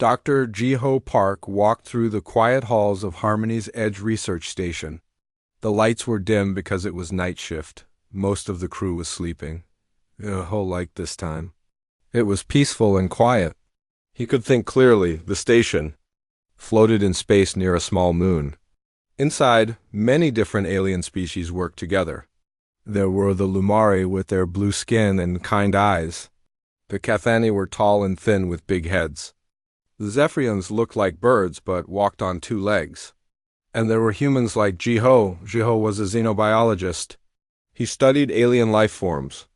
Dr. Jiho Park walked through the quiet halls of Harmony's Edge Research Station. The lights were dim because it was night shift. Most of the crew was sleeping. A whole like this time. It was peaceful and quiet. He could think clearly. The station floated in space near a small moon. Inside, many different alien species worked together. There were the Lumari with their blue skin and kind eyes. The Cathani were tall and thin with big heads. The Zephyrians looked like birds but walked on two legs. And there were humans like Jiho. Jiho was a xenobiologist. He studied alien life forms.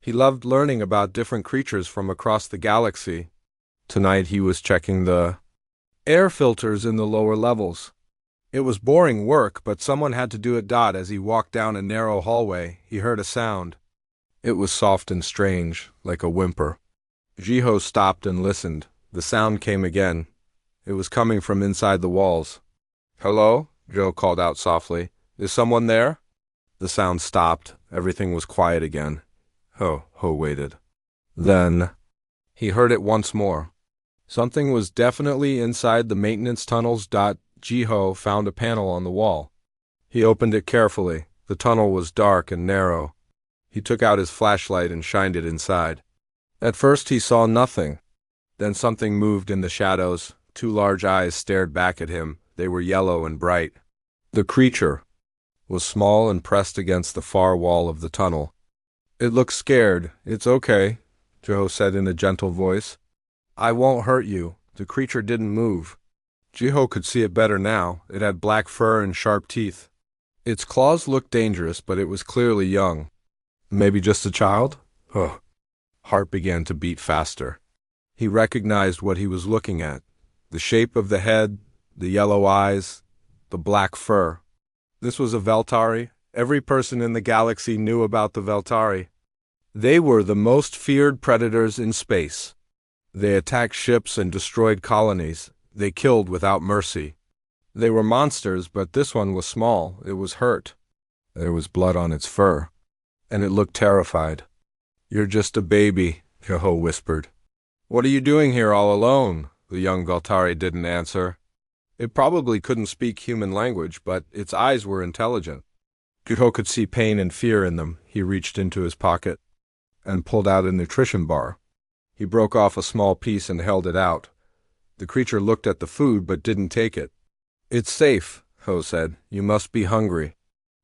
He loved learning about different creatures from across the galaxy. Tonight he was checking the air filters in the lower levels. It was boring work, but someone had to do it. As he walked down a narrow hallway, he heard a sound. It was soft and strange, like a whimper. Jiho stopped and listened. The sound came again. It was coming from inside the walls. "Hello?" Joe called out softly. "Is someone there?" The sound stopped. Everything was quiet again. Ho waited. Then he heard it once more. Something was definitely inside the maintenance tunnels. Jiho found a panel on the wall. He opened it carefully. The tunnel was dark and narrow. He took out his flashlight and shined it inside. At first he saw nothing. Then something moved in the shadows. Two large eyes stared back at him. They were yellow and bright. The creature was small and pressed against the far wall of the tunnel. "It looks scared." "It's okay," Jiho said in a gentle voice. "I won't hurt you." The creature didn't move. Jiho could see it better now. It had black fur and sharp teeth. Its claws looked dangerous, but it was clearly young. Maybe just a child? Heart began to beat faster. He recognized what he was looking at. The shape of the head, the yellow eyes, the black fur. This was a Veltari. Every person in the galaxy knew about the Veltari. They were the most feared predators in space. They attacked ships and destroyed colonies. They killed without mercy. They were monsters, but this one was small. It was hurt. There was blood on its fur, and it looked terrified. "You're just a baby," Jiho whispered. "What are you doing here all alone?" The young Veltari didn't answer. It probably couldn't speak human language, but its eyes were intelligent. Jiho could see pain and fear in them. He reached into his pocket and pulled out a nutrition bar. He broke off a small piece and held it out. The creature looked at the food but didn't take it. "It's safe," Ho said. "You must be hungry."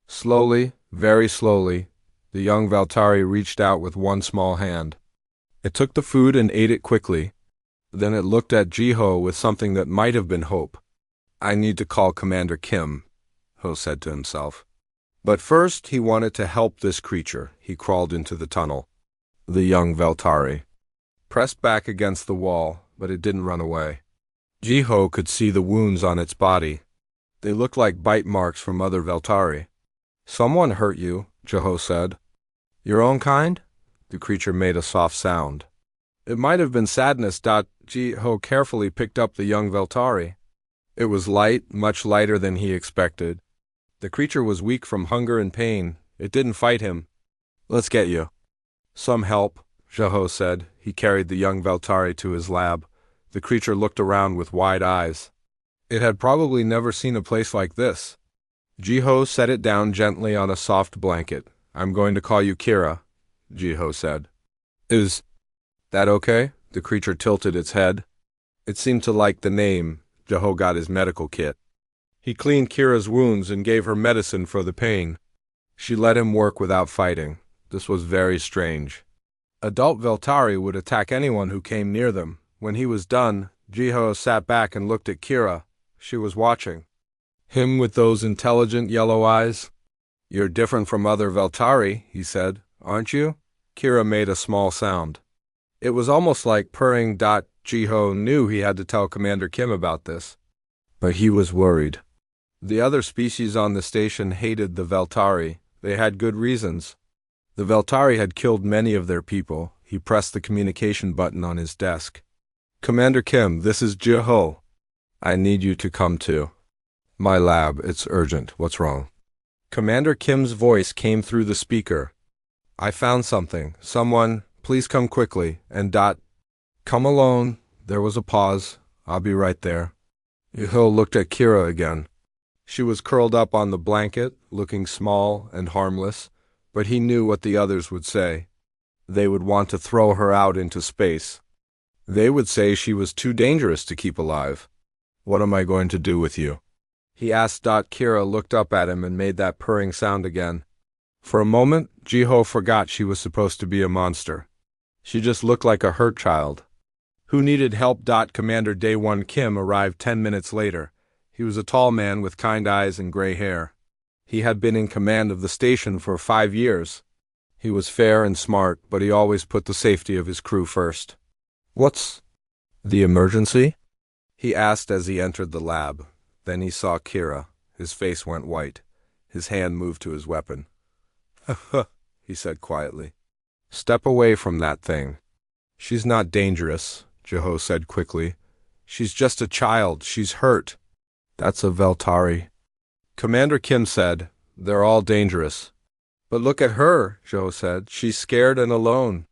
Slowly, very slowly, the young Veltari reached out with one small hand. It took the food and ate it quickly. Then it looked at Jiho with something that might have been hope. "I need to call Commander Kim," Ho said to himself. But first he wanted to help this creature. He crawled into the tunnel. The young Veltari pressed back against the wall, but it didn't run away. Jiho could see the wounds on its body. They looked like bite marks from other Veltari. "Someone hurt you," Jiho said. "Your own kind?" The creature made a soft sound. It might have been sadness. Jiho carefully picked up the young Veltari. It was light, much lighter than he expected. The creature was weak from hunger and pain. It didn't fight him. "Let's get you some help," Jiho said. He carried the young Veltari to his lab. The creature looked around with wide eyes. It had probably never seen a place like this. Jiho set it down gently on a soft blanket. "I'm going to call you Kira," Jiho said. "Is that okay?" The creature tilted its head. It seemed to like the name. Jiho got his medical kit. He cleaned Kira's wounds and gave her medicine for the pain. She let him work without fighting. This was very strange. Adult Veltari would attack anyone who came near them. When he was done, Jiho sat back and looked at Kira. She was watching. Him with those intelligent yellow eyes. "You're different from other Veltari," he said. "Aren't you?" Kira made a small sound. It was almost like purring. Jiho knew he had to tell Commander Kim about this, but he was worried. The other species on the station hated the Veltari. They had good reasons. The Veltari had killed many of their people. He pressed the communication button on his desk. "Commander Kim, this is Jiho. I need you to come to my lab. It's urgent. What's wrong?" Commander Kim's voice came through the speaker. "I found something. Someone, please come quickly. And come alone." There was a pause. I'll be right there. Jiho looked at Kira again. She was curled up on the blanket, looking small and harmless, but he knew what the others would say. They would want to throw her out into space. They would say she was too dangerous to keep alive. What am I going to do with you? He asked. Kira looked up at him and made that purring sound again. For a moment, Jiho forgot she was supposed to be a monster. She just looked like a hurt child. Who needed help? Commander Day 1 Kim arrived 10 minutes later. He was a tall man with kind eyes and gray hair. He had been in command of the station for 5 years. He was fair and smart, but he always put the safety of his crew first. What's the emergency? He asked as he entered the lab. Then he saw Kira. His face went white. His hand moved to his weapon. He said quietly. Step away from that thing. She's not dangerous, Jiho said quickly. She's just a child. She's hurt. That's a Veltari. Commander Kim said, they're all dangerous. But look at her, Jiho said. She's scared and alone.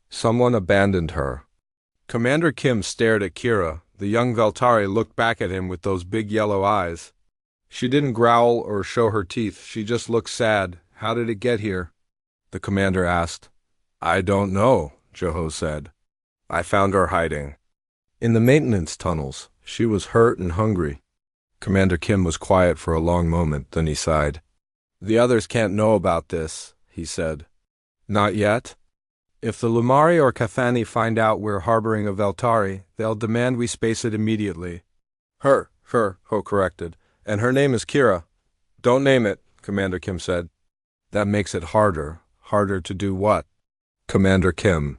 Someone abandoned her. Commander Kim stared at Kira. The young Veltari looked back at him with those big yellow eyes. She didn't growl or show her teeth. She just looked sad. How did it get here? The commander asked. I don't know, Jiho said. I found her hiding. In the maintenance tunnels. She was hurt and hungry. Commander Kim was quiet for a long moment, then he sighed. The others can't know about this, he said. Not yet? If the Lumari or Kathani find out we're harboring a Veltari, they'll demand we space it immediately. Her, Ho corrected. And her name is Kira. Don't name it, Commander Kim said. That makes it harder. Harder to do what? Commander Kim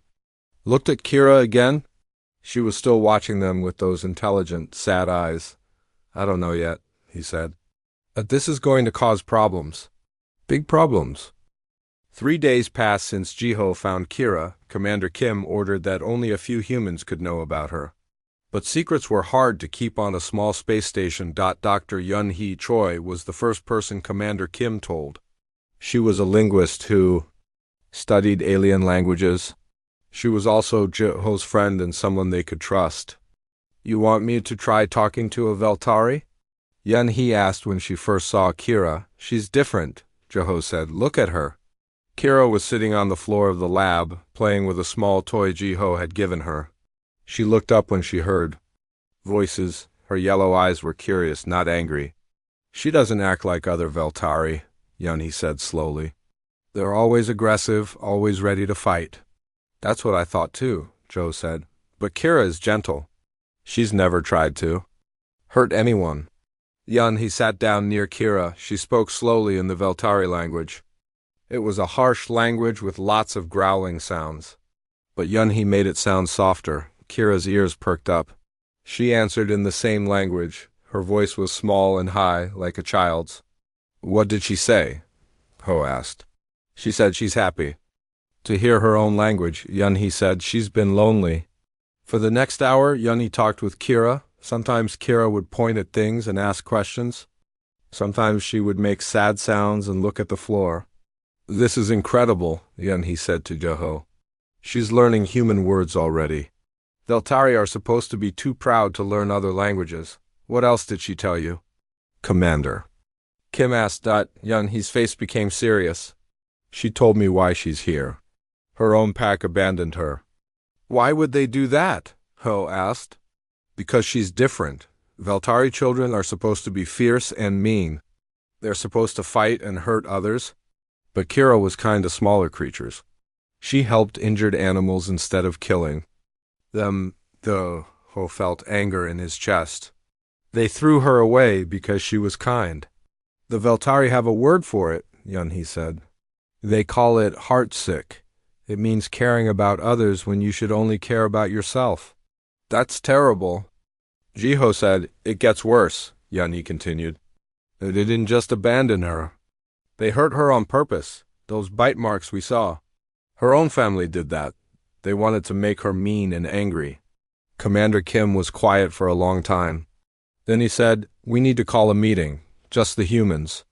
looked at Kira again. She was still watching them with those intelligent, sad eyes. I don't know yet, he said. This is going to cause problems. Big problems. 3 days passed since Jiho found Kira. Commander Kim ordered that only a few humans could know about her. But secrets were hard to keep on a small space station. Dr. Yun-hee Choi was the first person Commander Kim told. She was a linguist who studied alien languages. She was also Jiho's friend and someone they could trust. You want me to try talking to a Veltari? Yun-hee asked when she first saw Kira. She's different, Jiho said. Look at her. Kira was sitting on the floor of the lab, playing with a small toy Jiho had given her. She looked up when she heard voices. Her yellow eyes were curious, not angry. She doesn't act like other Veltari, Yun-hee said slowly. They're always aggressive, always ready to fight. That's what I thought too, Joe said. But Kira is gentle. She's never tried to hurt anyone. Yun-hee sat down near Kira. She spoke slowly in the Veltari language. It was a harsh language with lots of growling sounds. But Yun-hee made it sound softer. Kira's ears perked up. She answered in the same language. Her voice was small and high, like a child's. What did she say? Ho asked. She said she's happy. To hear her own language, Yun-hee said she's been lonely. For the next hour, Yun-hee talked with Kira. Sometimes Kira would point at things and ask questions. Sometimes she would make sad sounds and look at the floor. This is incredible, Yun-hee said to Jiho. She's learning human words already. Veltari are supposed to be too proud to learn other languages. What else did she tell you? Commander. Kim asked. Yun-hee's face became serious. She told me why she's here. Her own pack abandoned her. Why would they do that? Ho asked. Because she's different. Veltari children are supposed to be fierce and mean. They're supposed to fight and hurt others. But Kira was kind of smaller creatures. She helped injured animals instead of killing them. Ho felt anger in his chest. They threw her away because she was kind. The Veltari have a word for it, Yun-hee said. They call it heartsick. It means caring about others when you should only care about yourself. That's terrible. Jiho said, it gets worse, Yun-hee continued. They didn't just abandon her. They hurt her on purpose, those bite marks we saw. Her own family did that. They wanted to make her mean and angry. Commander Kim was quiet for a long time. Then he said, we need to call a meeting, just the humans.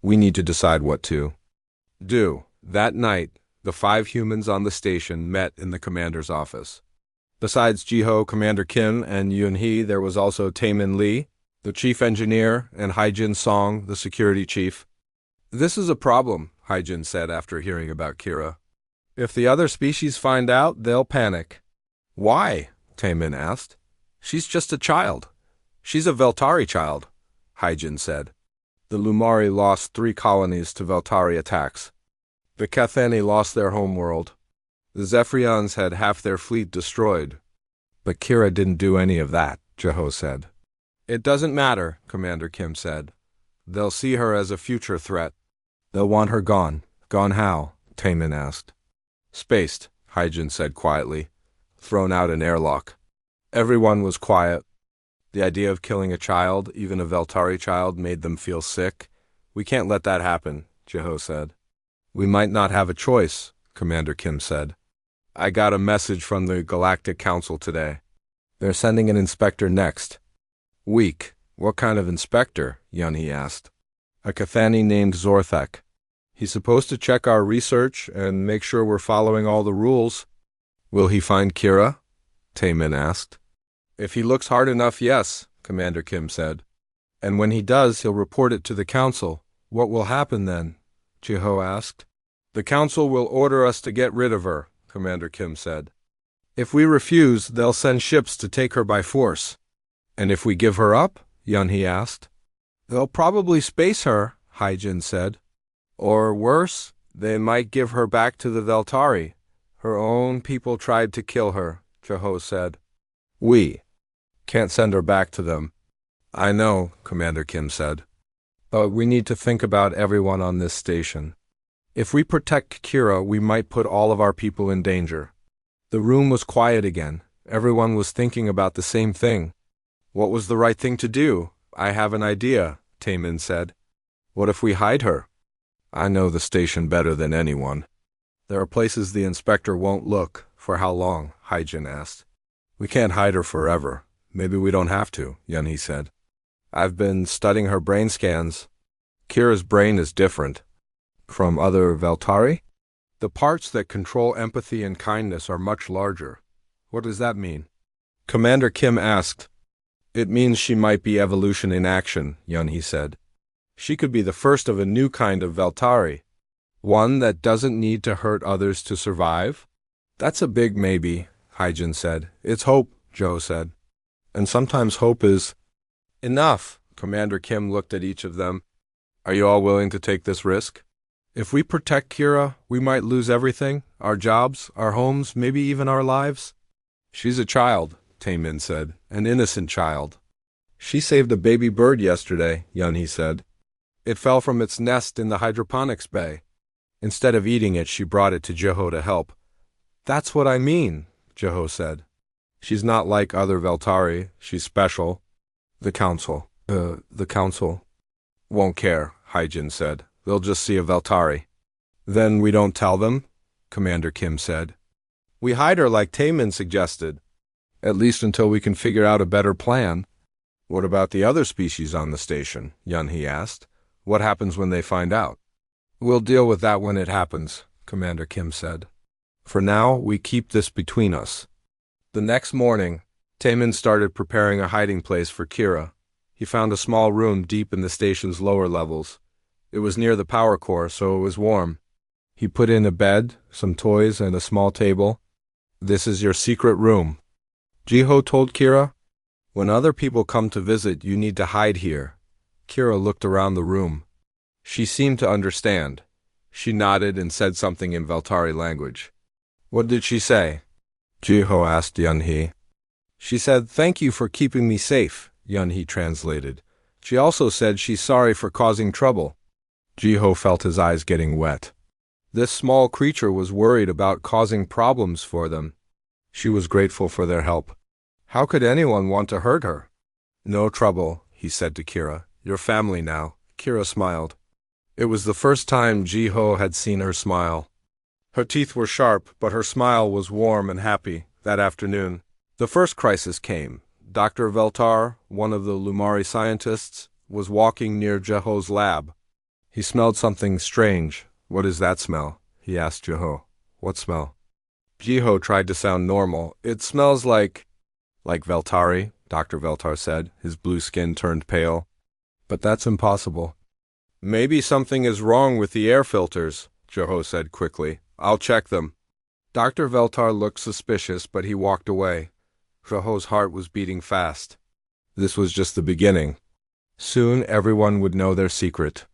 We need to decide what to do. That night, the 5 humans on the station met in the commander's office. Besides Jiho, Commander Kim, and Yun-hee, there was also Taemin Lee, the chief engineer, and Haijin Song, the security chief. This is a problem, Haijin said after hearing about Kira. If the other species find out, they'll panic. Why? Taemin asked. She's just a child. She's a Veltari child, Haijin said. The Lumari lost 3 colonies to Veltari attacks. The Cathani lost their homeworld. The Zephyrians had half their fleet destroyed. But Kira didn't do any of that, Jiho said. It doesn't matter, Commander Kim said. They'll see her as a future threat. They'll want her gone. Gone how? Taemin asked. Spaced, Haijin said quietly. Thrown out an airlock. Everyone was quiet. The idea of killing a child, even a Veltari child, made them feel sick. We can't let that happen, Jiho said. We might not have a choice, Commander Kim said. I got a message from the Galactic Council today. They're sending an inspector next. Weak. What kind of inspector? Yun-hee asked. A Cathani named Zorthek. He's supposed to check our research and make sure we're following all the rules. Will he find Kira? Taemin asked. If he looks hard enough, yes, Commander Kim said. And when he does, he'll report it to the Council. What will happen then? Jiho asked. The Council will order us to get rid of her, Commander Kim said. If we refuse, they'll send ships to take her by force. And if we give her up? Yun-hee asked. They'll probably space her, Haijin said. Or worse, they might give her back to the Veltari. Her own people tried to kill her, Jiho said. We can't send her back to them. I know, Commander Kim said. But we need to think about everyone on this station. If we protect Kira, we might put all of our people in danger. The room was quiet again. Everyone was thinking about the same thing. What was the right thing to do? I have an idea, Taemin said. What if we hide her? I know the station better than anyone. There are places the inspector won't look. For how long? Haijin asked. We can't hide her forever. Maybe we don't have to, Yun-hee said. I've been studying her brain scans. Kira's brain is different. From other Veltari? The parts that control empathy and kindness are much larger. What does that mean? Commander Kim asked. It means she might be evolution in action, Yun-hee said. She could be the first of a new kind of Veltari. One that doesn't need to hurt others to survive? That's a big maybe, Haijin said. It's hope, Joe said. And sometimes hope is... Enough, Commander Kim looked at each of them. Are you all willing to take this risk? If we protect Kira, we might lose everything, our jobs, our homes, maybe even our lives. She's a child, Taemin said, an innocent child. She saved a baby bird yesterday, Yun-hee said. It fell from its nest in the hydroponics bay. Instead of eating it, she brought it to Jiho to help. That's what I mean, Jiho said. She's not like other Veltari. She's special. The Council won't care, Haijin said. They'll just see a Veltari. Then we don't tell them? Commander Kim said. We hide her like Taemin suggested. At least until we can figure out a better plan. What about the other species on the station? Yun-hee asked. What happens when they find out? We'll deal with that when it happens, Commander Kim said. For now, we keep this between us. The next morning, Taemin started preparing a hiding place for Kira. He found a small room deep in the station's lower levels. It was near the power core, so it was warm. He put in a bed, some toys, and a small table. This is your secret room. Jiho told Kira. When other people come to visit, you need to hide here. Kira looked around the room. She seemed to understand. She nodded and said something in Veltari language. What did she say? Jiho asked Yun-hee. She said, "Thank you for keeping me safe," Yun-hee translated. She also said she's sorry for causing trouble. Jiho felt his eyes getting wet. This small creature was worried about causing problems for them. She was grateful for their help. How could anyone want to hurt her? No trouble, he said to Kira. You're family now. Kira smiled. It was the first time Jiho had seen her smile. Her teeth were sharp, but her smile was warm and happy that afternoon. The first crisis came. Dr. Veltar, one of the Lumari scientists, was walking near Jiho's lab. He smelled something strange. What is that smell? He asked Jiho. What smell? Jiho tried to sound normal. It smells like Veltari, Dr. Veltar said. His blue skin turned pale. But that's impossible. Maybe something is wrong with the air filters, Jiho said quickly. I'll check them. Dr. Veltar looked suspicious, but he walked away. Jiho's heart was beating fast. This was just the beginning. Soon everyone would know their secret.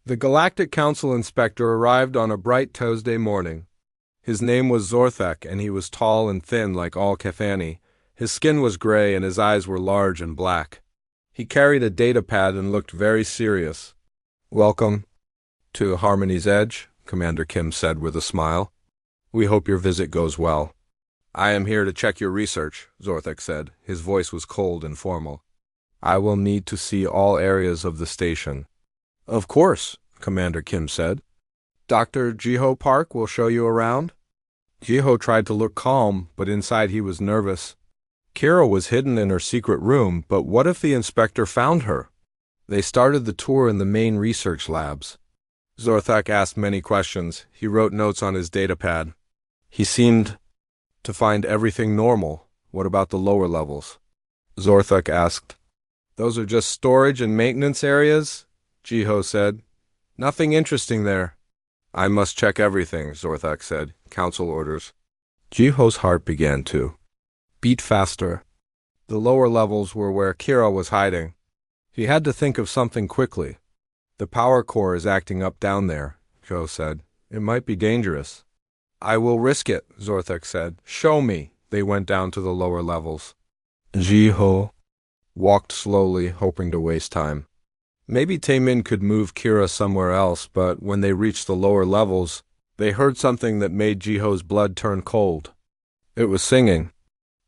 The Galactic Council inspector arrived on a bright Tuesday morning. His name was Zorthek, and he was tall and thin like all Kefani. His skin was gray and his eyes were large and black. He carried a data pad and looked very serious. Welcome to Harmony's Edge, Commander Kim said with a smile. We hope your visit goes well. I am here to check your research, Zorthek said. His voice was cold and formal. I will need to see all areas of the station. Of course, Commander Kim said. Dr. Jiho Park will show you around. Jiho tried to look calm, but inside he was nervous. Kira was hidden in her secret room, but what if the inspector found her? They started the tour in the main research labs. Zorthek asked many questions. He wrote notes on his datapad. He seemed to find everything normal. What about the lower levels? Zorthek asked. Those are just storage and maintenance areas? Jiho said. Nothing interesting there. I must check everything, Zorthek said. Council orders. Jiho's heart began to beat faster. The lower levels were where Kira was hiding. He had to think of something quickly. The power core is acting up down there, Jiho said. It might be dangerous. I will risk it, Zorthek said. Show me. They went down to the lower levels. Jiho walked slowly, hoping to waste time. Maybe Taemin could move Kira somewhere else, but when they reached the lower levels, they heard something that made Jiho's blood turn cold. It was singing.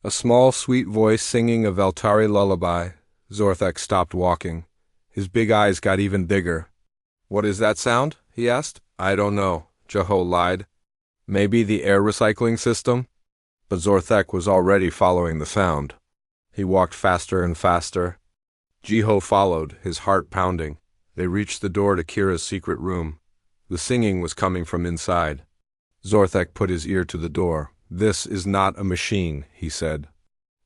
A small, sweet voice singing a Veltari lullaby. Zorthek stopped walking. His big eyes got even bigger. What is that sound? He asked. I don't know, Jiho lied. Maybe the air recycling system? But Zorthek was already following the sound. He walked faster and faster. Jiho followed, his heart pounding. They reached the door to Kira's secret room. The singing was coming from inside. Zorthek put his ear to the door. This is not a machine, he said.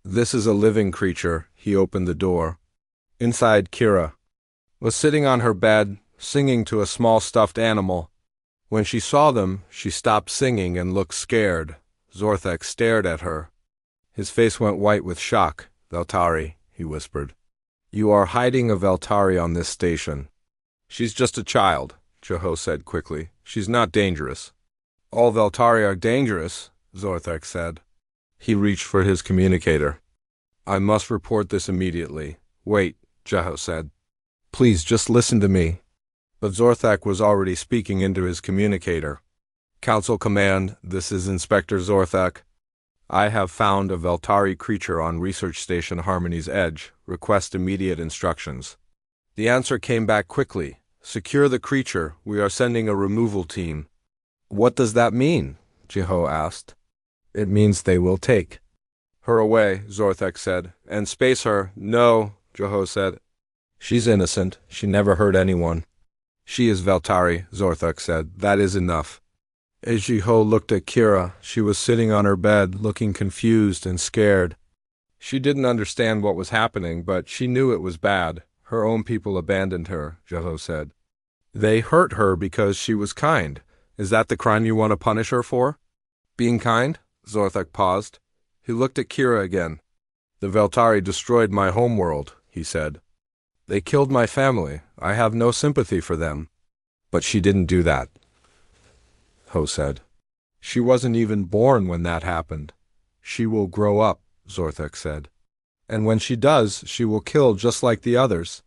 This is a living creature. He opened the door. Inside, Kira was sitting on her bed, singing to a small stuffed animal. When she saw them, she stopped singing and looked scared. Zorthek stared at her. His face went white with shock. Veltari, he whispered. You are hiding a Veltari on this station. She's just a child, Jiho said quickly. She's not dangerous. All Veltari are dangerous, Zorthek said. He reached for his communicator. I must report this immediately. Wait, Jiho said. Please, just listen to me. But Zorthek was already speaking into his communicator. Council Command, this is Inspector Zorthek. I have found a Veltari creature on Research Station Harmony's Edge. Request immediate instructions. The answer came back quickly. Secure the creature. We are sending a removal team. What does that mean? Jiho asked. It means they will take her away, Zorthek said. And space her. No, Jiho said. She's innocent. She never hurt anyone. She is Veltari, Zorthek said. That is enough. As Jiho looked at Kira, she was sitting on her bed, looking confused and scared. She didn't understand what was happening, but she knew it was bad. Her own people abandoned her, Jiho said. They hurt her because she was kind. Is that the crime you want to punish her for? Being kind? Zorthek paused. He looked at Kira again. The Veltari destroyed my homeworld, he said. They killed my family. I have no sympathy for them. But she didn't do that, Ho said. She wasn't even born when that happened. She will grow up, Zorthek said. And when she does, she will kill just like the others.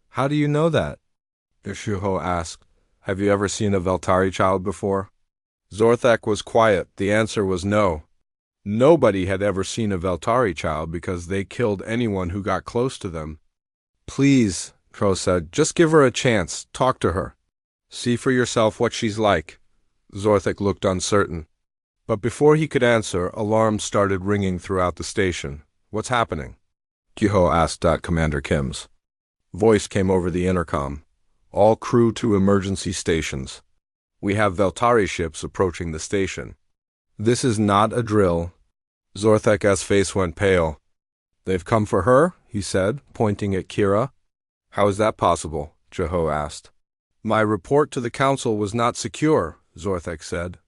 How do you know that? Jiho asked. Have you ever seen a Veltari child before? Zorthek was quiet. The answer was no. Nobody had ever seen a Veltari child because they killed anyone who got close to them. Please, Tro said, just give her a chance. Talk to her. See for yourself what she's like. Zorthek looked uncertain. But before he could answer, alarms started ringing throughout the station. What's happening? Jiho asked Commander Kim's voice came over the intercom. All crew to emergency stations. We have Veltari ships approaching the station. This is not a drill. Zorthek's face went pale. They've come for her, he said, pointing at Kira. How is that possible? Jeho asked. My report to the council was not secure, Zorthek said.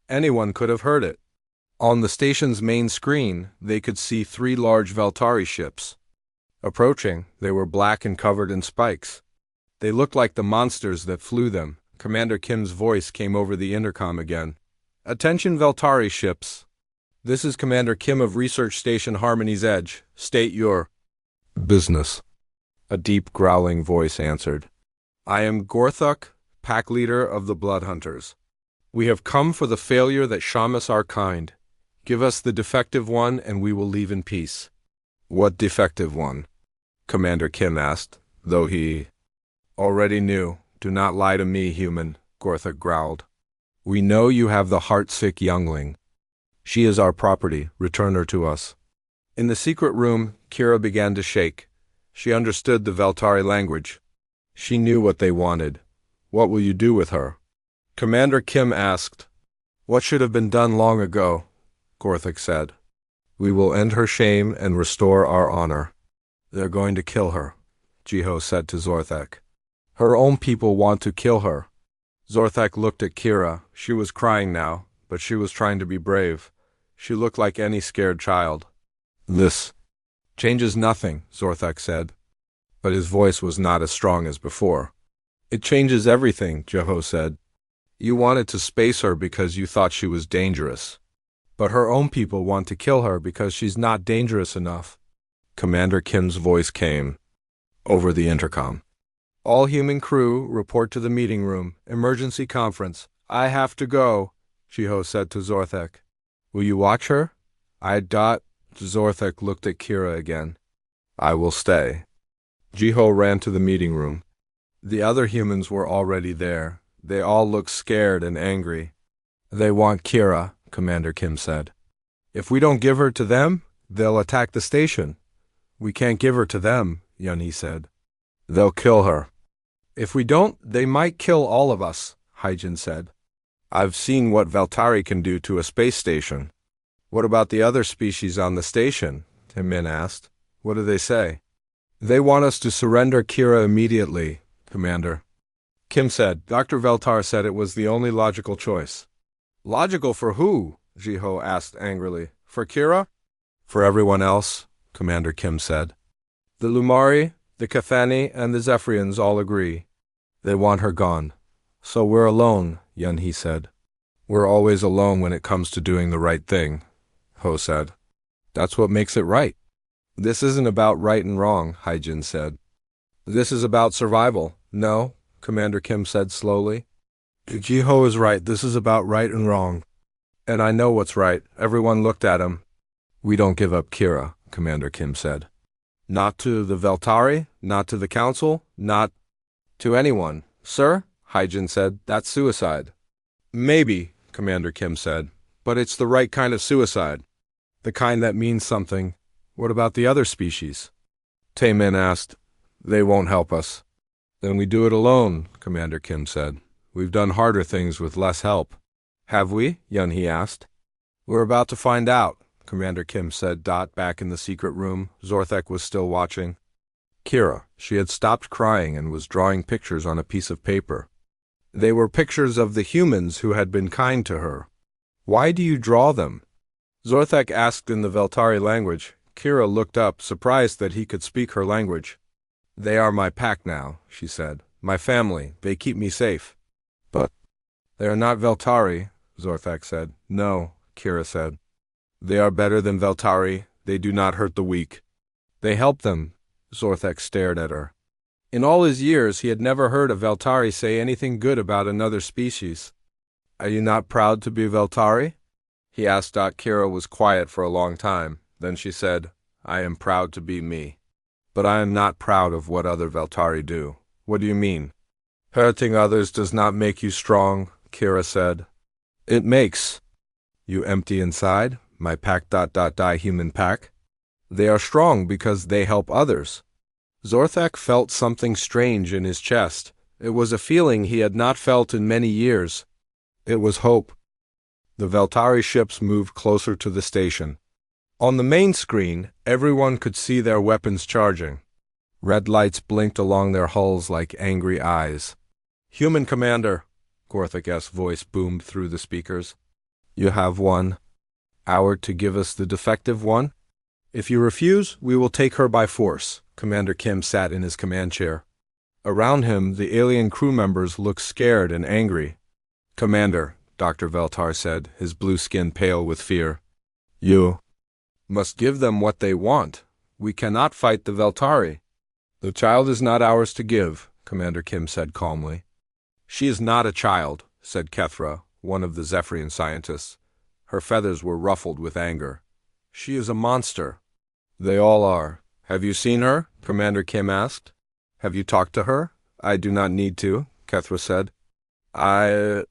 Anyone could have heard it. On the station's main screen, they could see 3 large Veltari ships. Approaching, they were black and covered in spikes. They looked like the monsters that flew them. Commander Kim's voice came over the intercom again. Attention Veltari ships. This is Commander Kim of Research Station Harmony's Edge. State your business. A deep growling voice answered. I am Gorthuk, pack leader of the Blood Hunters. We have come for the failure that shamas our kind. Give us the defective one and we will leave in peace. What defective one? Commander Kim asked, though he already knew. Do not lie to me, human, Gorthuk growled. We know you have the heart-sick youngling. She is our property. Return her to us. In the secret room, Kira began to shake. She understood the Veltari language. She knew what they wanted. What will you do with her? Commander Kim asked. What should have been done long ago, Gorthuk said. We will end her shame and restore our honor. They're going to kill her, Jeho said to Zorthek. Her own people want to kill her. Zorthek looked at Kira. She was crying now, but she was trying to be brave. She looked like any scared child. This changes nothing, Zorthek said. But his voice was not as strong as before. It changes everything, Jeho said. You wanted to space her because you thought she was dangerous. But her own people want to kill her because she's not dangerous enough. Commander Kim's voice came over the intercom. All human crew report to the meeting room. Emergency conference. I have to go, Jeho said to Zorthek. Will you watch her? Zorthek looked at Kira again. I will stay. Jeho ran to the meeting room. The other humans were already there. They all looked scared and angry. They want Kira, Commander Kim said. If we don't give her to them, they'll attack the station. We can't give her to them, Yunhee said. They'll kill her. If we don't, they might kill all of us, Hyjin said. I've seen what Veltari can do to a space station. What about the other species on the station? Min asked. What do they say? They want us to surrender Kira immediately, Commander. Kim said. Dr. Veltar said it was the only logical choice. Logical for who? Jeho asked angrily. For Kira? For everyone else, Commander Kim said. The Lumari, the Cathani, and the Zephyrians all agree. They want her gone. So we're alone, Yunhee said. We're always alone when it comes to doing the right thing, Ho said. That's what makes it right. This isn't about right and wrong, Hyjin said. This is about survival. No, Commander Kim said slowly. Jeho is right. This is about right and wrong. And I know what's right. Everyone looked at him. We don't give up Kira, Commander Kim said. Not to the Veltari, not to the Council, not to anyone. Sir, Hyjin said, that's suicide. Maybe, Commander Kim said, but it's the right kind of suicide. The kind that means something. What about the other species? Taemin asked. They won't help us. Then we do it alone, Commander Kim said. We've done harder things with less help. Have we? Yunhee asked. We're about to find out, Commander Kim said. Back in the secret room, Zorthek was still watching. Kira, she had stopped crying and was drawing pictures on a piece of paper. They were pictures of the humans who had been kind to her. Why do you draw them? Zorthek asked in the Veltari language. Kira looked up, surprised that he could speak her language. They are my pack now, she said. My family. They keep me safe. But they are not Veltari, Zorthek said. No, Kira said. They are better than Veltari. They do not hurt the weak. They help them. Zorthek stared at her. In all his years, he had never heard a Veltari say anything good about another species. Are you not proud to be Veltari? He asked. Kira was quiet for a long time. Then she said, I am proud to be me. But I am not proud of what other Veltari do. What do you mean? Hurting others does not make you strong, Kira said. It makes you empty inside, my pack. Human pack. They are strong because they help others. Zorthek felt something strange in his chest. It was a feeling he had not felt in many years. It was hope. The Veltari ships moved closer to the station. On the main screen, everyone could see their weapons charging. Red lights blinked along their hulls like angry eyes. "Human Commander," Gorthic's voice boomed through the speakers. "You have 1 hour to give us the defective one. If you refuse, we will take her by force." Commander Kim sat in his command chair. Around him, the alien crew members looked scared and angry. "Commander," Dr. Veltar said, his blue skin pale with fear, "you must give them what they want. We cannot fight the Veltari." "The child is not ours to give," Commander Kim said calmly. "She is not a child," said Kethra, one of the Zephyrian scientists. Her feathers were ruffled with anger. "She is a monster." "They all are. Have you seen her?" Commander Kim asked. "Have you talked to her?" "I do not need to," Kethra said. "I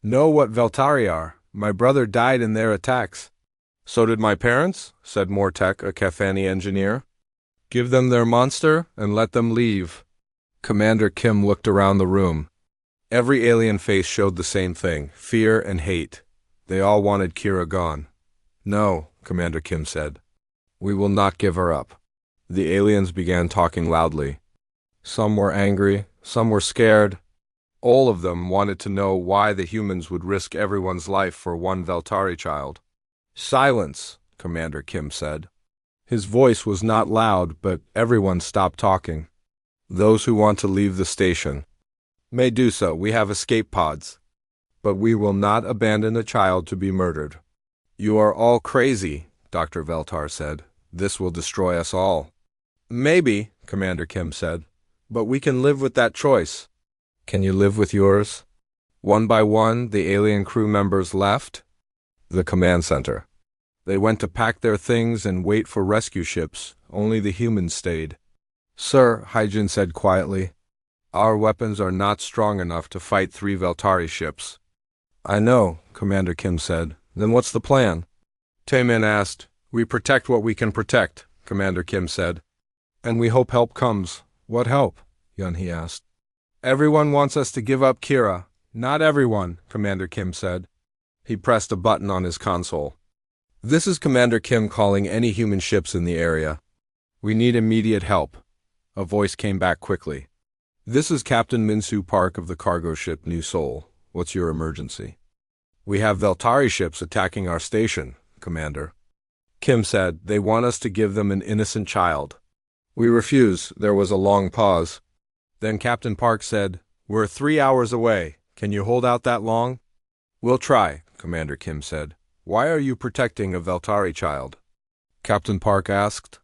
know what Veltari are. My brother died in their attacks." "So did my parents," said Mortek, a Kethani engineer. "Give them their monster and let them leave." Commander Kim looked around the room. Every alien face showed the same thing, fear and hate. They all wanted Kira gone. "No," Commander Kim said. "We will not give her up." The aliens began talking loudly. Some were angry, some were scared. All of them wanted to know why the humans would risk everyone's life for one Veltari child. "Silence," Commander Kim said. His voice was not loud, but everyone stopped talking. "Those who want to leave the station may do so. We have escape pods. But we will not abandon a child to be murdered." "You are all crazy," Dr. Veltar said. "This will destroy us all." "Maybe," Commander Kim said, "but we can live with that choice." "Can you live with yours?" One by one, the alien crew members left the command center. They went to pack their things and wait for rescue ships. Only the humans stayed. "Sir," Hyjin said quietly, "our weapons are not strong enough to fight 3 Veltari ships." "I know," Commander Kim said. "Then what's the plan?" Taemin asked. "We protect what we can protect," Commander Kim said. "And we hope help comes." "What help?" Yunhee asked. "Everyone wants us to give up Kira." "Not everyone," Commander Kim said. He pressed a button on his console. "This is Commander Kim calling any human ships in the area. We need immediate help." A voice came back quickly. "This is Captain Minsu Park of the cargo ship New Seoul. What's your emergency?" "We have Veltari ships attacking our station, Commander." Kim said, "They want us to give them an innocent child." "We refuse." There was a long pause. Then Captain Park said, "We're 3 hours away. Can you hold out that long?" "We'll try," Commander Kim said. "Why are you protecting a Veltari child?" Captain Park asked.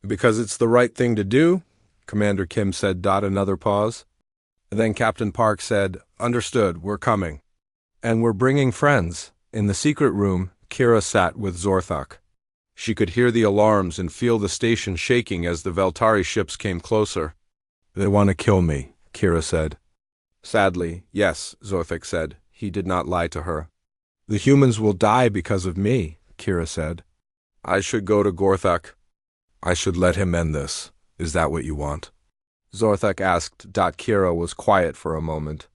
"Because it's the right thing to do," Commander Kim said. Another pause. Then Captain Park said, "Understood, we're coming. And we're bringing friends." In the secret room, Kira sat with Zorthak. She could hear the alarms and feel the station shaking as the Veltari ships came closer. "They want to kill me," Kira said. "Sadly, yes," Zorthak said. He did not lie to her. "The humans will die because of me," Kira said. "I should go to Gorthak. I should let him end this. Is that what you want?" Zorthak asked. Kira was quiet for a moment.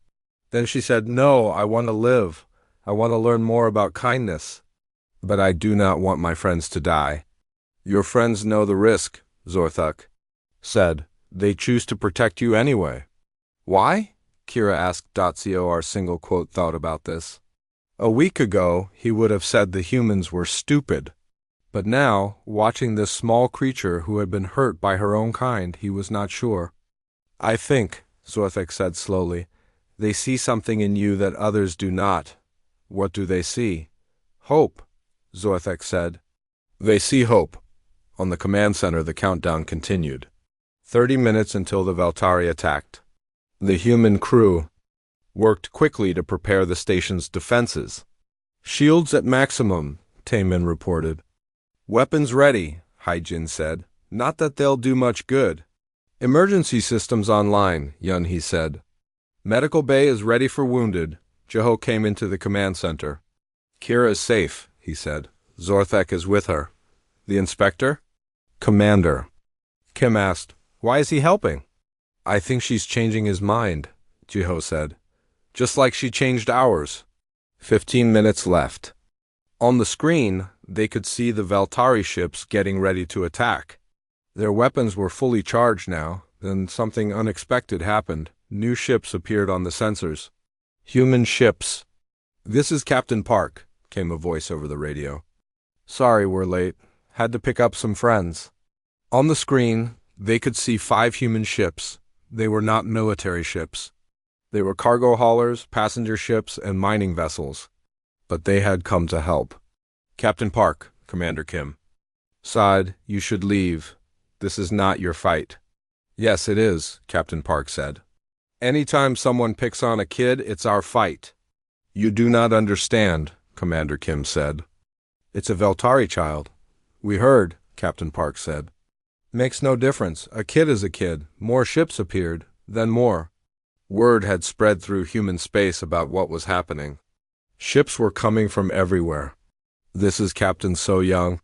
Then she said, "No, I want to live. I want to learn more about kindness. But I do not want my friends to die." "Your friends know the risk," Zorthak said. "They choose to protect you anyway." "Why?" Kira asked. Cor single quote thought about this. A week ago, he would have said the humans were stupid. But now, watching this small creature who had been hurt by her own kind, he was not sure. "I think," Zorthak said slowly, "they see something in you that others do not." "What do they see?" "Hope," Zorthak said. "They see hope." On the command center, the countdown continued. 30 minutes until the Veltari attacked. The human crew worked quickly to prepare the station's defenses. "Shields at maximum," Taemin reported. "Weapons ready," Hyjin said. "Not that they'll do much good." "Emergency systems online," Yunhee said. "Medical bay is ready for wounded." Jeho came into the command center. "Kira is safe," he said. "Zorthak is with her." "The inspector?" "Commander." Kim asked, "Why is he helping?" "I think she's changing his mind," Jeho said. "Just like she changed ours." 15 minutes left. On the screen, they could see the Veltari ships getting ready to attack. Their weapons were fully charged now. Then something unexpected happened. New ships appeared on the sensors. Human ships. "This is Captain Park," came a voice over the radio. "Sorry we're late. Had to pick up some friends." On the screen, they could see 5 human ships. They were not military ships. They were cargo haulers, passenger ships, and mining vessels. But they had come to help. "Captain Park," Commander Kim. "Saad, you should leave. This is not your fight." "Yes, it is," Captain Park said. "Anytime someone picks on a kid, it's our fight." "You do not understand," Commander Kim said. "It's a Veltari child." "We heard," Captain Park said. "Makes no difference. A kid is a kid. More ships appeared, then more." Word had spread through human space about what was happening. Ships were coming from everywhere. "This is Captain So Young.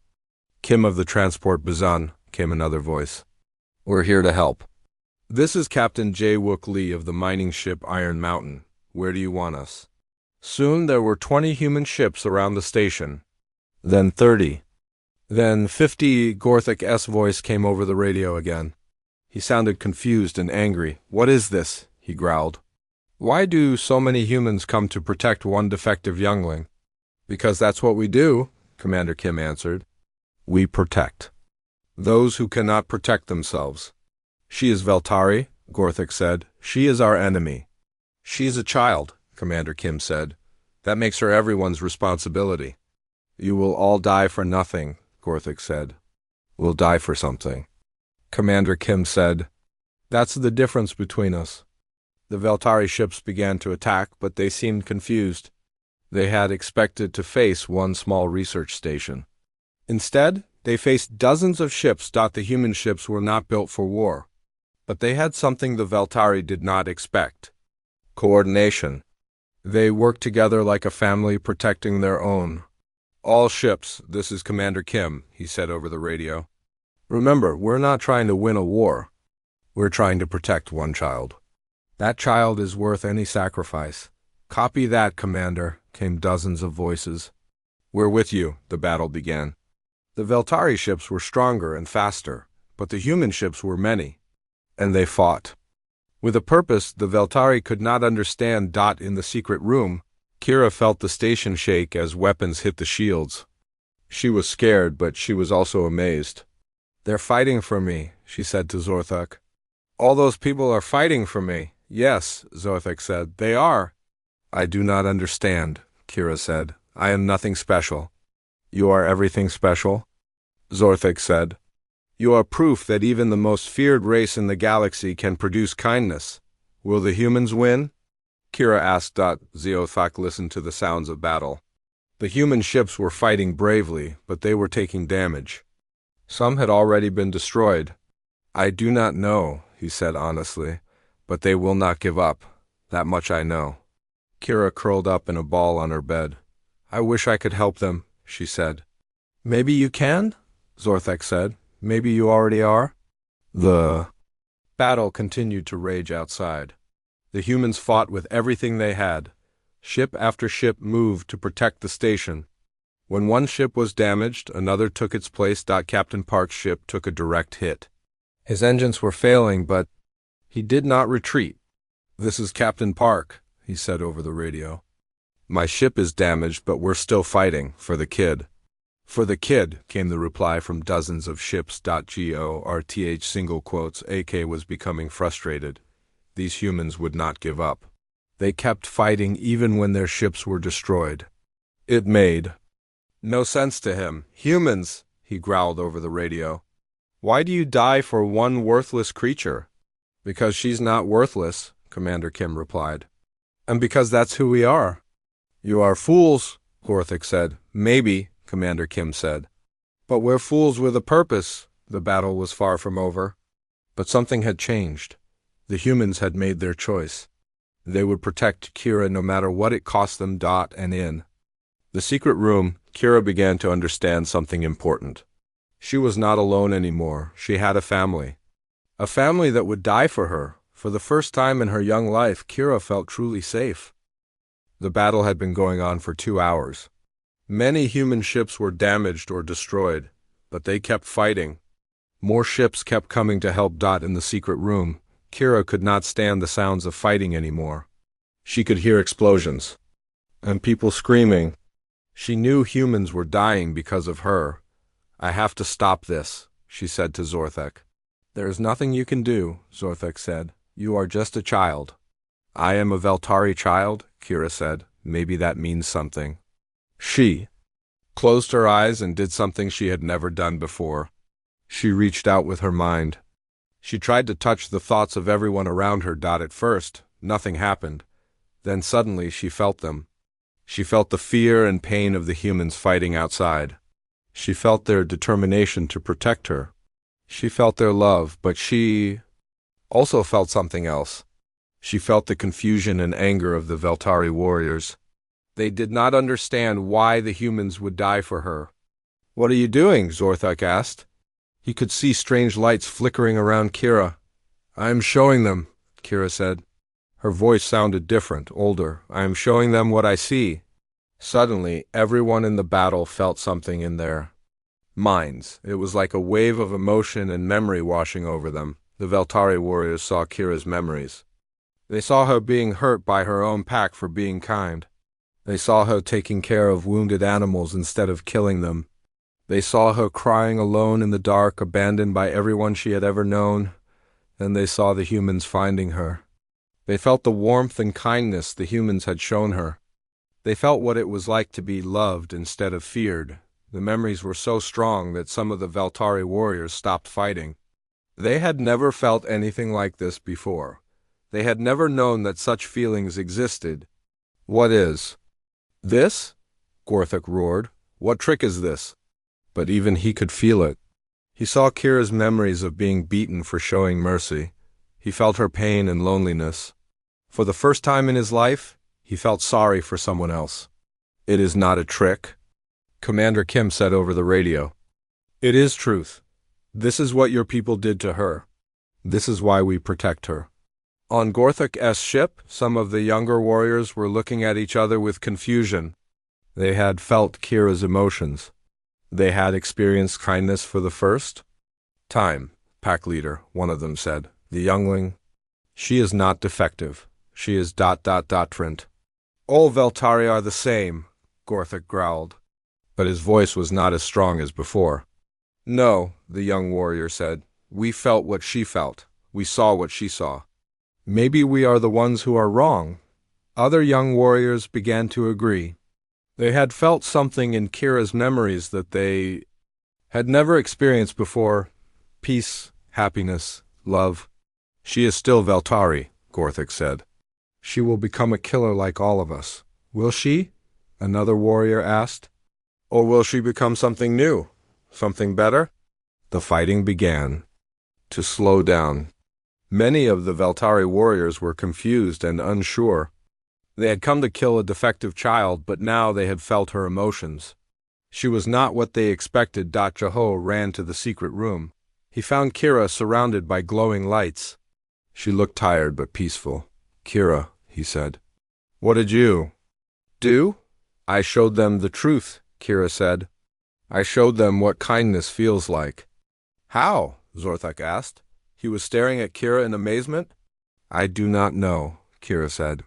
Kim of the Transport Busan," came another voice. "We're here to help." "This is Captain Jae-wook Lee of the mining ship Iron Mountain. Where do you want us?" Soon there were 20 human ships around the station. Then 30. Then 50. Gorthic's voice came over the radio again. He sounded confused and angry. "What is this?" he growled. "Why do so many humans come to protect one defective youngling?" "Because that's what we do," Commander Kim answered. "We protect those who cannot protect themselves." "She is Veltari," Gorthic said. "She is our enemy." "She is a child," Commander Kim said. "That makes her everyone's responsibility." "You will all die for nothing," Gorthic said. "We'll die for something." Commander Kim said, "That's the difference between us." The Veltari ships began to attack, but they seemed confused. They had expected to face one small research station. Instead, they faced dozens of ships. The human ships were not built for war. But they had something the Veltari did not expect: coordination. They worked together like a family, protecting their own. "All ships, this is Commander Kim," he said over the radio. "Remember, we're not trying to win a war. We're trying to protect one child. That child is worth any sacrifice." "Copy that, Commander," came dozens of voices. "We're with you," the battle began. The Veltari ships were stronger and faster, but the human ships were many, and they fought with a purpose the Veltari could not understand. In the secret room, Kira felt the station shake as weapons hit the shields. She was scared, but she was also amazed. "They're fighting for me," she said to Zorthak. "All those people are fighting for me." "Yes," Zorthak said, "they are." "I do not understand," Kira said. "I am nothing special." "You are everything special," Zorthak said. "You are proof that even the most feared race in the galaxy can produce kindness. Will the humans win?" Kira asked. Zorthak listened to the sounds of battle. The human ships were fighting bravely, but they were taking damage. Some had already been destroyed. "I do not know," he said honestly, "but they will not give up. That much I know." Kira curled up in a ball on her bed. "I wish I could help them," she said. "Maybe you can?" Zorthak said. "Maybe you already are?" The battle continued to rage outside. The humans fought with everything they had. Ship after ship moved to protect the station. When one ship was damaged, another took its place. Captain Park's ship took a direct hit. His engines were failing, but he did not retreat. "This is Captain Park," he said over the radio. "My ship is damaged, but we're still fighting for the kid." "For the kid," came the reply from dozens of ships. Gorth single quotes. AK was becoming frustrated. These humans would not give up. They kept fighting even when their ships were destroyed. It made no sense to him. "Humans," he growled over the radio. "Why do you die for one worthless creature?" "Because she's not worthless," Commander Kim replied. "And because that's who we are." "You are fools," Gorthic said. "Maybe," Commander Kim said. "But we're fools with a purpose." The battle was far from over. But something had changed. The humans had made their choice. They would protect Kira no matter what it cost them. And in the secret room, Kira began to understand something important. She was not alone anymore. She had a family. A family that would die for her. For the first time in her young life, Kira felt truly safe. The battle had been going on for 2 hours. Many human ships were damaged or destroyed, but they kept fighting. More ships kept coming to help Dot in the secret room. Kira could not stand the sounds of fighting anymore. She could hear explosions and people screaming. She knew humans were dying because of her. "I have to stop this," she said to Zorthek. "There is nothing you can do," Zorthek said. "You are just a child." "I am a Veltari child," Kira said. "Maybe that means something." She closed her eyes and did something she had never done before. She reached out with her mind. She tried to touch the thoughts of everyone around her. At first, nothing happened. Then suddenly she felt them. She felt the fear and pain of the humans fighting outside. She felt their determination to protect her. She felt their love, but she also felt something else. She felt the confusion and anger of the Veltari warriors. They did not understand why the humans would die for her. "What are you doing?" Zorthek asked. He could see strange lights flickering around Kira. "I am showing them," Kira said. Her voice sounded different, older. "I am showing them what I see." Suddenly, everyone in the battle felt something in their minds. It was like a wave of emotion and memory washing over them. The Veltari warriors saw Kira's memories. They saw her being hurt by her own pack for being kind. They saw her taking care of wounded animals instead of killing them. They saw her crying alone in the dark, abandoned by everyone she had ever known. Then they saw the humans finding her. They felt the warmth and kindness the humans had shown her. They felt what it was like to be loved instead of feared. The memories were so strong that some of the Veltari warriors stopped fighting. They had never felt anything like this before. They had never known that such feelings existed. "What is this?" Gorthok roared. "What trick is this?" But even he could feel it. He saw Kira's memories of being beaten for showing mercy. He felt her pain and loneliness. For the first time in his life, he felt sorry for someone else. "It is not a trick," Commander Kim said over the radio. "It is truth. This is what your people did to her. This is why we protect her." On Gorthok's ship, some of the younger warriors were looking at each other with confusion. They had felt Kira's emotions. They had experienced kindness for the first time. "Pack leader," one of them said. "The youngling. She is not defective. She is ... Trent." "All Veltari are the same," Gorthok growled. But his voice was not as strong as before. "No," the young warrior said. "We felt what she felt. We saw what she saw. Maybe we are the ones who are wrong." Other young warriors began to agree. They had felt something in Kira's memories that they had never experienced before. Peace, happiness, love. "She is still Veltari," Gorthok said. "She will become a killer like all of us." "Will she?" another warrior asked. "Or will she become something new? Something better?" The fighting began to slow down. Many of the Veltari warriors were confused and unsure. They had come to kill a defective child, but now they had felt her emotions. She was not what they expected. Jaho ran to the secret room. He found Kira surrounded by glowing lights. She looked tired but peaceful. "Kira," he said. "What did you do?" "I showed them the truth," Kira said. "I showed them what kindness feels like." "How?" Zorthek asked. He was staring at Kira in amazement. "I do not know," Kira said.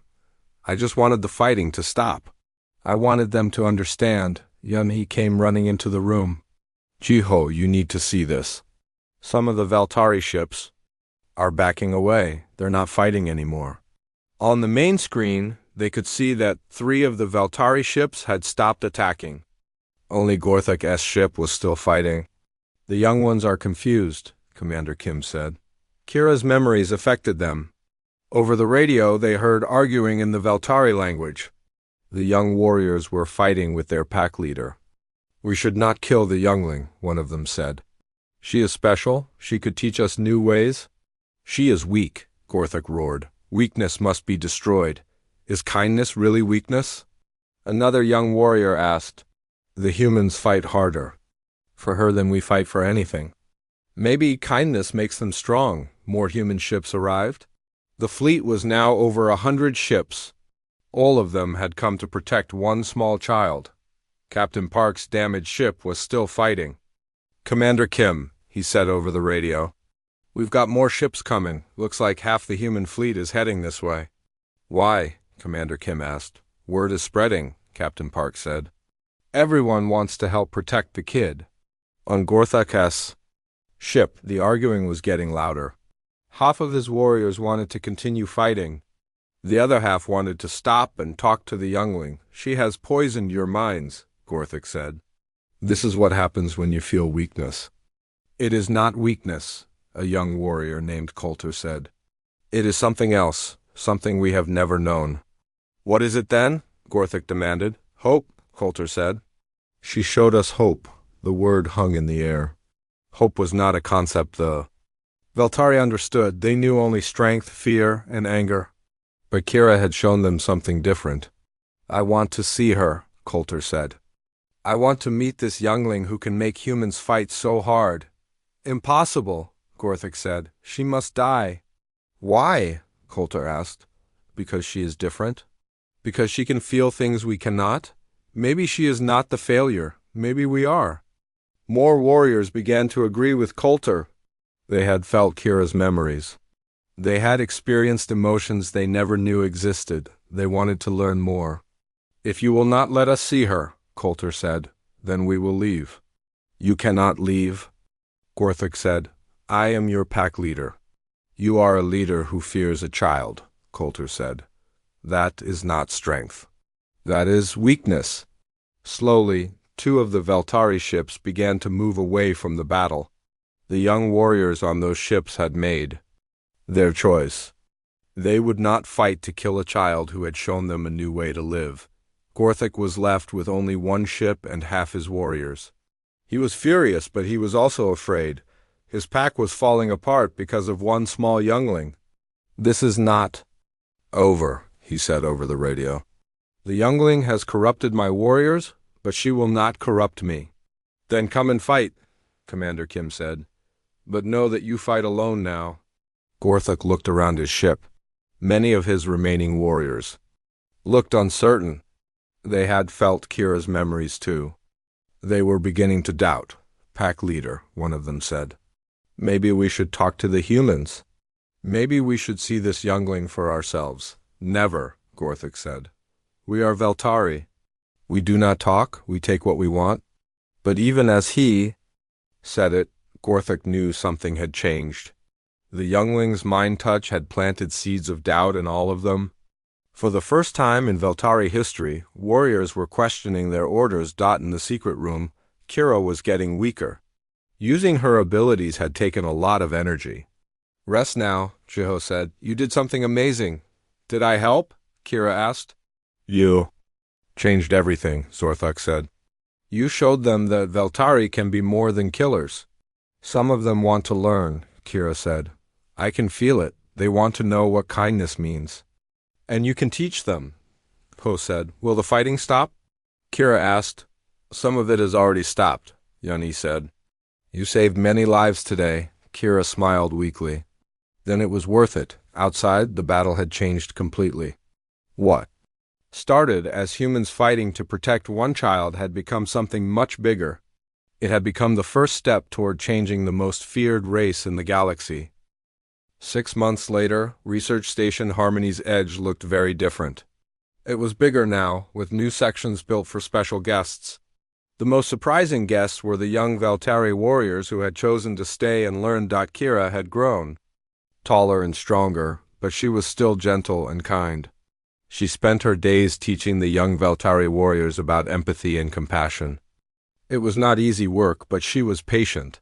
"I just wanted the fighting to stop. I wanted them to understand." Yunhee came running into the room. "Jiho, you need to see this. Some of the Veltari ships are backing away. They're not fighting anymore." On the main screen, they could see that 3 of the Veltari ships had stopped attacking. Only Gorthok's ship was still fighting. "The young ones are confused," Commander Kim said. Kira's memories affected them. Over the radio, they heard arguing in the Veltari language. The young warriors were fighting with their pack leader. "We should not kill the youngling," one of them said. "She is special. She could teach us new ways." "She is weak," Gorthok roared. "Weakness must be destroyed. Is kindness really weakness?" Another young warrior asked. "The humans fight harder for her than we fight for anything. Maybe kindness makes them strong." More human ships arrived. The fleet was now over 100 ships. All of them had come to protect one small child. Captain Park's damaged ship was still fighting. "Commander Kim," he said over the radio, "we've got more ships coming. Looks like half the human fleet is heading this way." "Why?" Commander Kim asked. "Word is spreading," Captain Park said. "Everyone wants to help protect the kid." On Gorthak's ship, the arguing was getting louder. Half of his warriors wanted to continue fighting. The other half wanted to stop and talk to the youngling. "She has poisoned your minds," Gorthak said. "This is what happens when you feel weakness." "It is not weakness," a young warrior named Coulter said. "It is something else, something we have never known." "What is it then?" Gorthak demanded. "Hope," Coulter said. "She showed us hope." The word hung in the air. Hope was not a concept the Veltari understood. They knew only strength, fear, and anger. But Kira had shown them something different. "I want to see her," Coulter said. "I want to meet this youngling who can make humans fight so hard." "Impossible," Gorthak said. "She must die." "Why?" Coulter asked. "Because she is different? Because she can feel things we cannot? Maybe she is not the failure. Maybe we are." More warriors began to agree with Coulter. They had felt Kira's memories. They had experienced emotions they never knew existed. They wanted to learn more. "If you will not let us see her," Coulter said, "then we will leave." "You cannot leave," Gorthak said. "I am your pack leader." "You are a leader who fears a child," Coulter said. "That is not strength. That is weakness." Slowly, two of the Veltari ships began to move away from the battle. The young warriors on those ships had made their choice. They would not fight to kill a child who had shown them a new way to live. Gorthak was left with only one ship and half his warriors. He was furious, but he was also afraid. His pack was falling apart because of one small youngling. "This is not over," he said over the radio. "The youngling has corrupted my warriors, but she will not corrupt me." "Then come and fight," Commander Kim said. "But know that you fight alone now." Gorthak looked around his ship. Many of his remaining warriors looked uncertain. They had felt Kira's memories too. They were beginning to doubt. "Pack leader," one of them said. "Maybe we should talk to the humans. Maybe we should see this youngling for ourselves." "Never," Gorthak said. "We are Veltari. We do not talk, we take what we want." But even as he said it, Gorthak knew something had changed. The youngling's mind touch had planted seeds of doubt in all of them. For the first time in Veltari history, warriors were questioning their orders. In the secret room, Kira was getting weaker. Using her abilities had taken a lot of energy. "Rest now," Jiho said. "You did something amazing." "Did I help?" Kira asked. "You changed everything," Zorthak said. "You showed them that Veltari can be more than killers." "Some of them want to learn," Kira said. "I can feel it. They want to know what kindness means." "And you can teach them," Po said. "Will the fighting stop?" Kira asked. "Some of it has already stopped," Yuni said. "You saved many lives today." Kira smiled weakly. "Then it was worth it." Outside, the battle had changed completely. What started as humans fighting to protect one child had become something much bigger. It had become the first step toward changing the most feared race in the galaxy. 6 months later, Research Station Harmony's Edge looked very different. It was bigger now, with new sections built for special guests. The most surprising guests were the young Veltari warriors who had chosen to stay and learn. Kira had grown taller and stronger, but she was still gentle and kind. She spent her days teaching the young Veltari warriors about empathy and compassion. It was not easy work, but she was patient.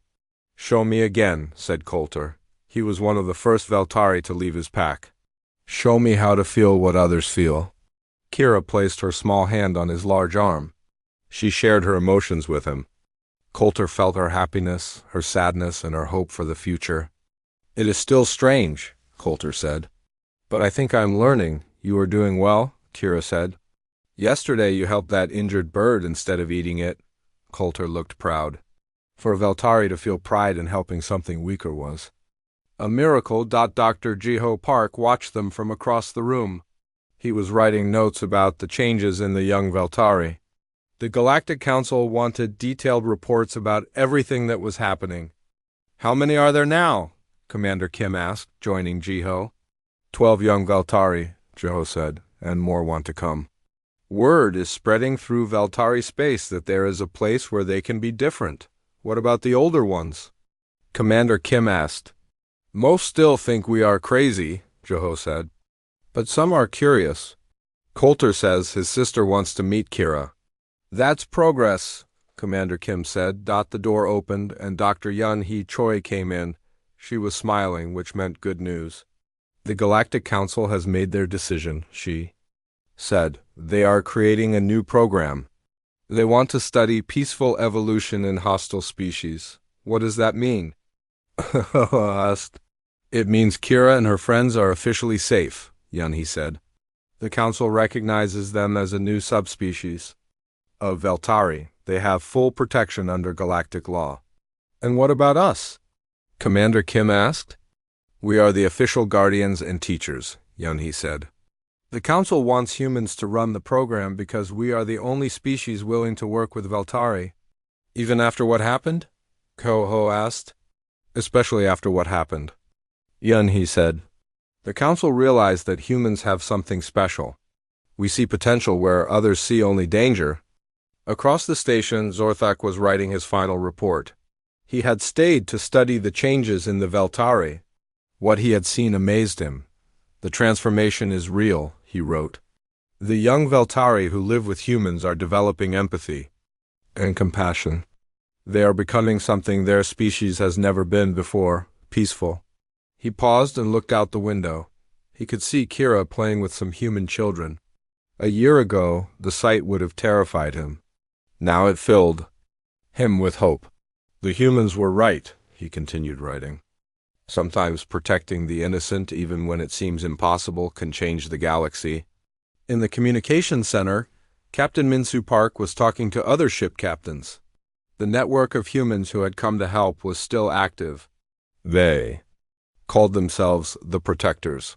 "Show me again," said Coulter. He was one of the first Veltari to leave his pack. "Show me how to feel what others feel." Kira placed her small hand on his large arm. She shared her emotions with him. Coulter felt her happiness, her sadness, and her hope for the future. "It is still strange," Coulter said. "But I think I'm learning." "You are doing well," Kira said. "Yesterday you helped that injured bird instead of eating it." Coulter looked proud. For Veltari to feel pride in helping something weaker was a miracle. Dr. Jiho Park watched them from across the room. He was writing notes about the changes in the young Veltari. The Galactic Council wanted detailed reports about everything that was happening. "How many are there now?" Commander Kim asked, joining Jiho. 12 young Veltari, Jiho said, and more want to come. Word is spreading through Veltari space that there is a place where they can be different. What about the older ones? Commander Kim asked. Most still think we are crazy, Jiho said. But some are curious. Coulter says his sister wants to meet Kira. That's progress, Commander Kim said. The door opened and Dr. Yun Hee Choi came in. She was smiling, which meant good news. The Galactic Council has made their decision, she said. They are creating a new program. They want to study peaceful evolution in hostile species. What does that mean? asked. It means Kira and her friends are officially safe, Yun Hee said. The Council recognizes them as a new subspecies of Veltari. They have full protection under galactic law. And what about us? Commander Kim asked. We are the official guardians and teachers, Yun Hee said. The Council wants humans to run the program because we are the only species willing to work with Veltari. Even after what happened? Ko-Ho asked. Especially after what happened. Yun Hee said. The Council realized that humans have something special. We see potential where others see only danger. Across the station, Zorthak was writing his final report. He had stayed to study the changes in the Veltari. What he had seen amazed him. The transformation is real, he wrote. The young Veltari who live with humans are developing empathy and compassion. They are becoming something their species has never been before, peaceful. He paused and looked out the window. He could see Kira playing with some human children. A year ago, the sight would have terrified him. Now it filled him with hope. The humans were right, he continued writing. Sometimes protecting the innocent, even when it seems impossible, can change the galaxy. In the communications center, Captain Minsu Park was talking to other ship captains. The network of humans who had come to help was still active. They called themselves the Protectors.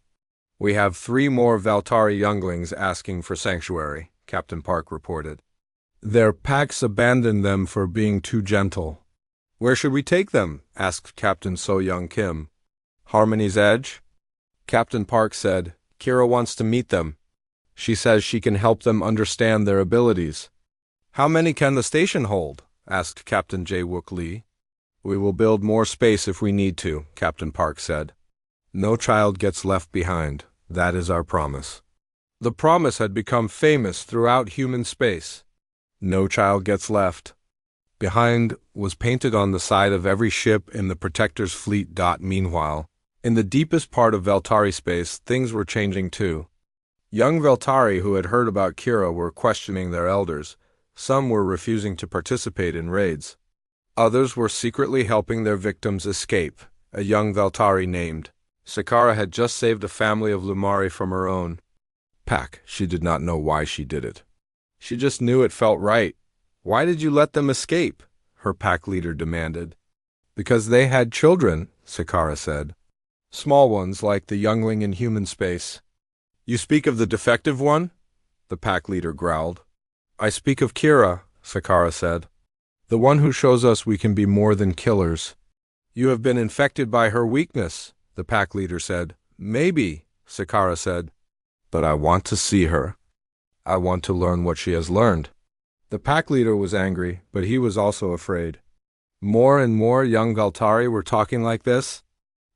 We have 3 more Veltari younglings asking for sanctuary, Captain Park reported. Their packs abandoned them for being too gentle. Where should we take them? Asked Captain So-Young Kim. Harmony's Edge? Captain Park said, Kira wants to meet them. She says she can help them understand their abilities. How many can the station hold? Asked Captain Jae-Wook Lee. We will build more space if we need to, Captain Park said. No child gets left behind. That is our promise. The promise had become famous throughout human space. No child gets left behind was painted on the side of every ship in the Protector's fleet. Meanwhile, in the deepest part of Veltari space, things were changing too. Young Veltari who had heard about Kira were questioning their elders. Some were refusing to participate in raids. Others were secretly helping their victims escape. A young Veltari named Sakara had just saved a family of Lumari from her own pack. She did not know why she did it. She just knew it felt right. Why did you let them escape? Her pack leader demanded. Because they had children, Sakara said. Small ones like the youngling in human space. You speak of the defective one? The pack leader growled. I speak of Kira, Sakara said. The one who shows us we can be more than killers. You have been infected by her weakness, the pack leader said. Maybe, Sakara said. But I want to see her. I want to learn what she has learned. The pack leader was angry, but he was also afraid. More and more young Veltari were talking like this.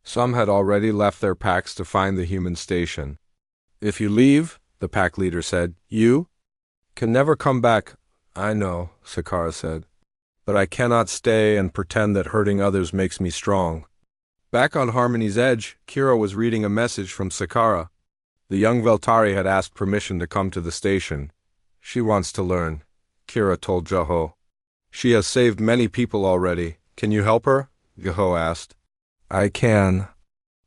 Some had already left their packs to find the human station. If you leave, the pack leader said, you can never come back. I know, Sakara said. But I cannot stay and pretend that hurting others makes me strong. Back on Harmony's Edge, Kira was reading a message from Sakara. The young Veltari had asked permission to come to the station. She wants to learn, Kira told Jiho. She has saved many people already. Can you help her? Jiho asked. I can.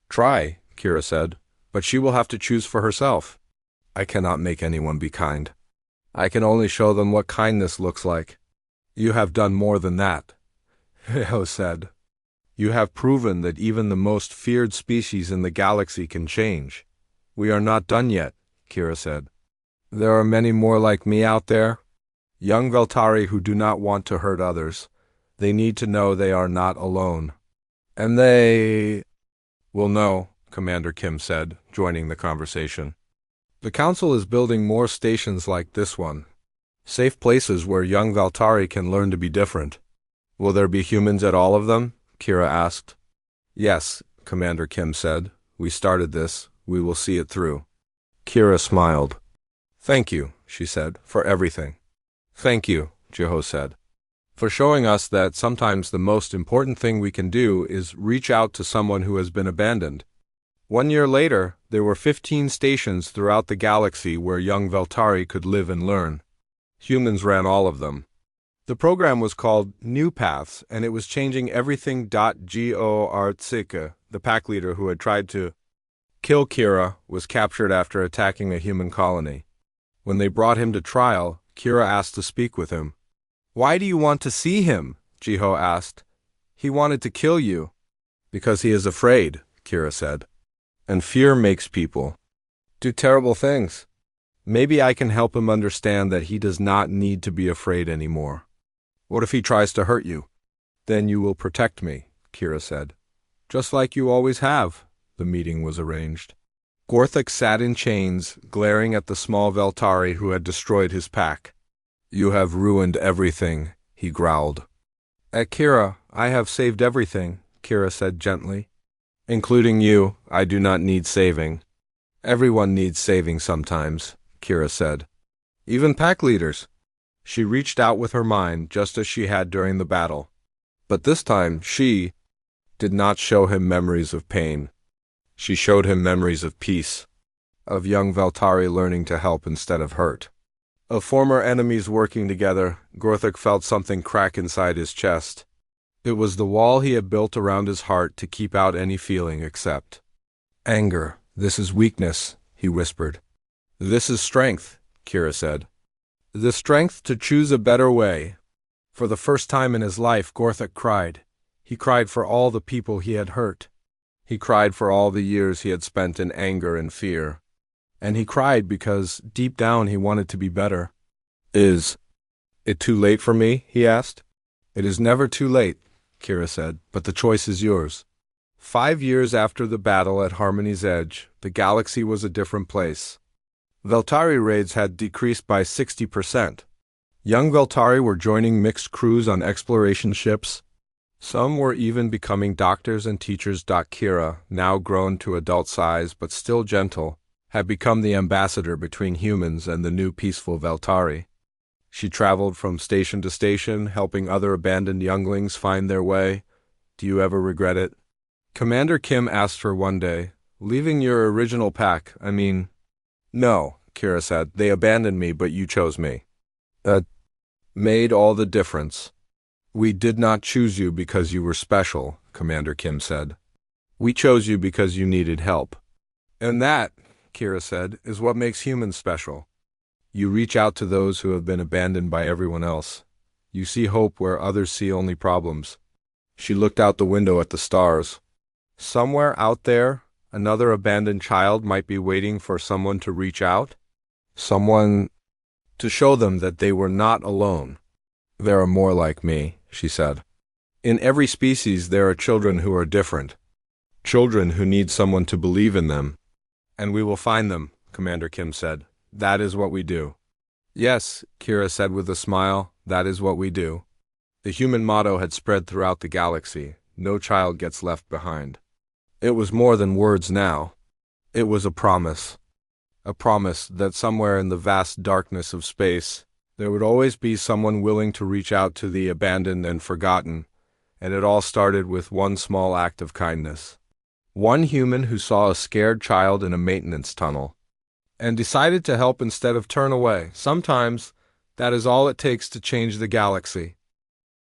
Try, Kira said, but she will have to choose for herself. I cannot make anyone be kind. I can only show them what kindness looks like. You have done more than that, Jiho said. You have proven that even the most feared species in the galaxy can change. We are not done yet, Kira said. There are many more like me out there. Young Veltari who do not want to hurt others. They need to know they are not alone. And they will know, Commander Kim said, joining the conversation. The Council is building more stations like this one. Safe places where young Veltari can learn to be different. Will there be humans at all of them? Kira asked. Yes, Commander Kim said. We started this. We will see it through. Kira smiled. Thank you, she said, for everything. Thank you, Jiho said, for showing us that sometimes the most important thing we can do is reach out to someone who has been abandoned. 1 year later, there were 15 stations throughout the galaxy where young Veltari could live and learn. Humans ran all of them. The program was called New Paths, and it was changing everything. Artsika, the pack leader who had tried to kill Kira, was captured after attacking a human colony. When they brought him to trial, Kira asked to speak with him. Why do you want to see him? Jiho asked. He wanted to kill you. Because he is afraid, Kira said. And fear makes people do terrible things. Maybe I can help him understand that he does not need to be afraid anymore. What if he tries to hurt you? Then you will protect me, Kira said. Just like you always have. The meeting was arranged. Gorthik sat in chains, glaring at the small Veltari who had destroyed his pack. You have ruined everything, he growled. At Kira, I have saved everything, Kira said gently. Including you, I do not need saving. Everyone needs saving sometimes, Kira said. Even pack leaders. She reached out with her mind just as she had during the battle. But this time, she did not show him memories of pain. She showed him memories of peace, of young Veltari learning to help instead of hurt. Of former enemies working together, Gorthik felt something crack inside his chest. It was the wall he had built around his heart to keep out any feeling except anger. This is weakness, he whispered. This is strength, Kira said. The strength to choose a better way. For the first time in his life, Gorthik cried. He cried for all the people he had hurt. He cried for all the years he had spent in anger and fear. And he cried because, deep down, he wanted to be better. Is it too late for me? He asked. It is never too late, Kira said, but the choice is yours. 5 years after the battle at Harmony's Edge, the galaxy was a different place. Veltari raids had decreased by 60%. Young Veltari were joining mixed crews on exploration ships. Some were even becoming doctors and teachers. Kira, now grown to adult size but still gentle, had become the ambassador between humans and the new peaceful Veltari. She traveled from station to station, helping other abandoned younglings find their way. Do you ever regret it? Commander Kim asked her one day, leaving your original pack, I mean... No, Kira said, they abandoned me, but you chose me. That made all the difference. We did not choose you because you were special, Commander Kim said. We chose you because you needed help. And that, Kira said, is what makes humans special. You reach out to those who have been abandoned by everyone else. You see hope where others see only problems. She looked out the window at the stars. Somewhere out there, another abandoned child might be waiting for someone to reach out. Someone to show them that they were not alone. There are more like me, she said. In every species there are children who are different. Children who need someone to believe in them. And we will find them, Commander Kim said. That is what we do. Yes, Kira said with a smile, that is what we do. The human motto had spread throughout the galaxy. No child gets left behind. It was more than words now. It was a promise. A promise that somewhere in the vast darkness of space, there would always be someone willing to reach out to the abandoned and forgotten, and it all started with one small act of kindness. One human who saw a scared child in a maintenance tunnel, and decided to help instead of turn away. Sometimes, that is all it takes to change the galaxy.